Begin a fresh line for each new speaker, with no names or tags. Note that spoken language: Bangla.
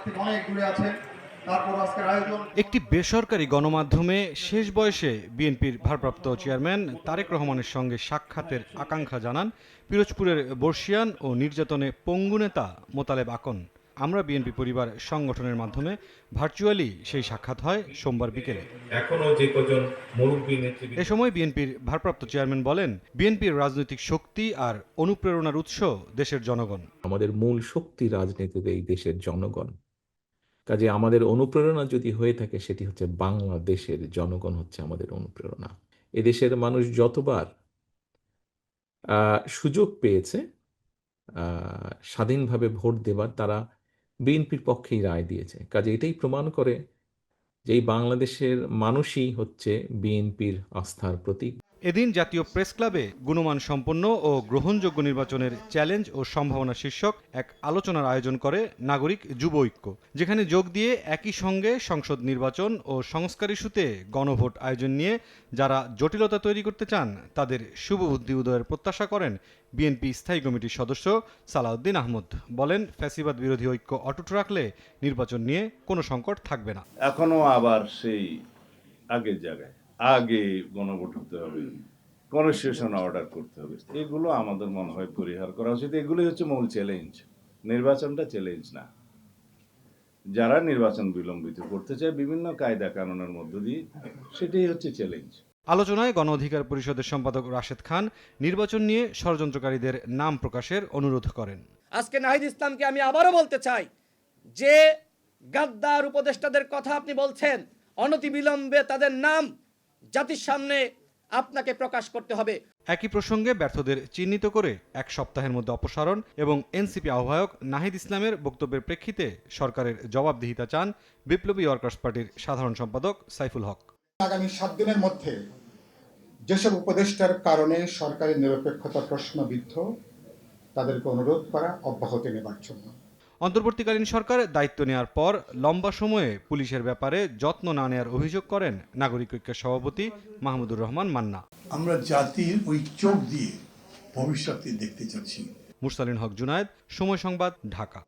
থেকে অনেক দূরে আছেন। তারপর আজকের আয়োজন
একটি বেসরকারি গণমাধ্যমে শেষ বয়সে বিএনপির ভারপ্রাপ্ত চেয়ারম্যান তারেক রহমানের সঙ্গে সাক্ষাতের আকাঙ্ক্ষা জানান পিরোজপুরের বর্ষিয়ান ও নির্যাতনে পঙ্গু নেতা মোতালেব আকন। আমরা বিএনপি পরিবার সংগঠনের মাধ্যমে ভার্চুয়ালি সেই সাক্ষাৎ হয় সোমবার বিকেলে।
এখনো যে কজন মুরব্বী নেতৃবৃন্দ
এ সময় বিএনপির ভারপ্রাপ্ত চেয়ারম্যান বলেন, বিএনপির রাজনৈতিক শক্তি আর অনুপ্রেরণার উৎস দেশের জনগণ।
আমাদের মূল শক্তি রাজনীতিতে এই দেশের জনগণ। কাজে আমাদের অনুপ্রেরণা যদি হয়ে থাকে সেটি হচ্ছে বাংলাদেশের জনগণ হচ্ছে আমাদের অনুপ্রেরণা। এদেশের মানুষ যতবার সুযোগ পেয়েছে স্বাধীনভাবে ভোট দেবার, তারা বিএনপির পক্ষেই রায় দিয়েছে। কাজে এটাই প্রমাণ করে যে এই বাংলাদেশের মানুষই হচ্ছে বিএনপির আস্থার প্রতীক।
এদিন জাতীয় প্রেস ক্লাবে গুণমান সম্পন্ন ও গ্রহণযোগ্য নির্বাচনের চ্যালেঞ্জ ও সম্ভাবনা শীর্ষক এক আলোচনার আয়োজন করে নাগরিক যুব ঐক্য, যেখানে যোগ দিয়ে একই সঙ্গে সংসদ নির্বাচন ও সংস্কার ইস্যুতে গণভোট আয়োজন নিয়ে যারা জটিলতা তৈরি করতে চান তাদের শুভবুদ্ধি উদয়ের প্রত্যাশা করেন বিএনপি স্থায়ী কমিটির সদস্য সালাউদ্দিন আহমদ। বলেন, ফ্যাসিবাদ বিরোধী ঐক্য অটুট রাখলে নির্বাচন নিয়ে কোনো সংকট থাকবে না।
এখনো আবার সেই আগের জায়গায় আগে গণভোট হতে হবে, কনস্টিটিউশন অর্ডার করতে হবে, এগুলো আমাদের মনে হয় পরিহার করা উচিত। এগুলোই হচ্ছে মূল চ্যালেঞ্জ। নির্বাচনটা চ্যালেঞ্জ না। যারা নির্বাচন বিলম্বিত করতে চায় বিভিন্ন কায়দা কানুনের মধ্য দিয়ে, সেটাই হচ্ছে চ্যালেঞ্জ।
আলোচনায় গণ অধিকার পরিষদের সম্পাদক রাশেদ খান নির্বাচন নিয়ে ষড়যন্ত্রকারীদের নাম প্রকাশের অনুরোধ করেন।
আজকে নাহিদ ইসলামকে আমি আবারও বলতে চাই যে গাদ্দার উপদেষ্টাদের কথা আপনি বলছেন, অনতিবিলম্বে তাদের নাম জাতির সামনে আপনাকে প্রকাশ করতে হবে।
একই প্রসঙ্গে ব্যর্থদের চিহ্নিত করে এক সপ্তাহের মধ্যে অপসারণ এবং এনসিপি আহ্বায়ক নাহিদ ইসলামের বক্তব্যের প্রেক্ষিতে সরকারের জবাবদিহিতা চান বিপ্লবী ওয়ার্কার্স পার্টির সাধারণ সম্পাদক সাইফুল হক।
আগামী 7 দিনের মধ্যে যেসব উপদেষ্টার কারণে সরকারের নিরপেক্ষতা প্রশ্নবিদ্ধ, তাদেরকে অনুরোধ করা অব্যাহতি নেবার জন্য।
অন্তর্বর্তীকালীন সরকার দায়িত্ব নেওয়ার পর লম্বা সময়ে পুলিশের ব্যাপারে যত্ন না নেওয়ার অভিযোগ করেন নাগরিক ঐক্যের সভাপতি মাহমুদুর রহমান মান্না।
আমরা জাতির ওই চোখ দিয়ে ভবিষ্যৎ দেখতে চাচ্ছি।
মুরসালিন হক জুনায়েদ, সময় সংবাদ, ঢাকা।